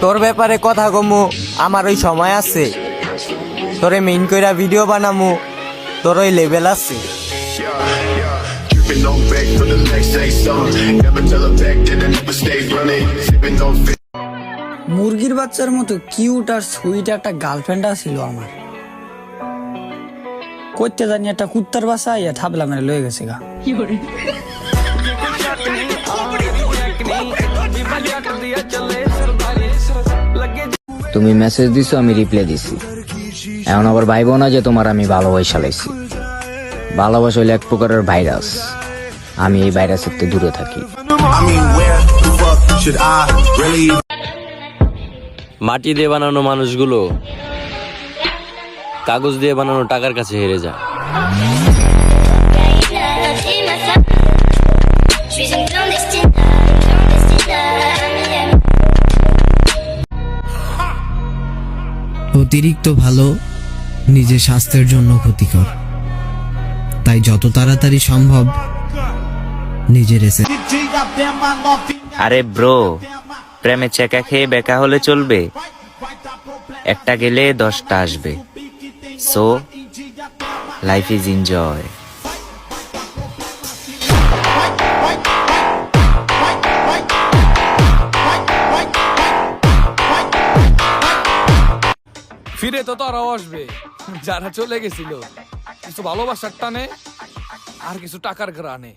তোর ব্যাপারে কথা কমু আমার ওই সময় আছে, তোরে মেইন কইরা ভিডিও বানামু তোর ওই লেভেল আছে। মুরগির বাচ্চার মতো কিউট আর সুইট একটা গার্লফ্রেন্ড ছিল আমার। করতে জানি একটা কুত্তার বাসা ইয়া থাবলা মেরে লয়ে গেছে গা। তুমি মেসেজ দিছো, আমি রিপ্লাই দিছি। এখন আবার ভাইবো না যে তোমার আমি ভালোবাসা লাইছি। ভালোবাসা হইলে এক প্রকারের ভাইরাস, আমি এই ভাইরাসের থেকে দূরে থাকি। মাটি দিয়ে বানানো মানুষগুলো কাগজ দিয়ে বানানো টাকার কাছে হেরে যায়। অতিরিক্ত ভালো নিজের স্বাস্থ্যের জন্য ক্ষতিকর, তাই যত তাড়াতাড়ি সম্ভব নিজের আরে ব্রো, প্রেমে চেকা খেয়ে বেকা হলে চলবে? একটা গেলে 10টা আসবে। So life is enjoy. ফিরে তো তারাও আসবে যারা চলে গেছিল, কিছু ভালোবাসার টানে আর কিছু টাকার গ্রানে।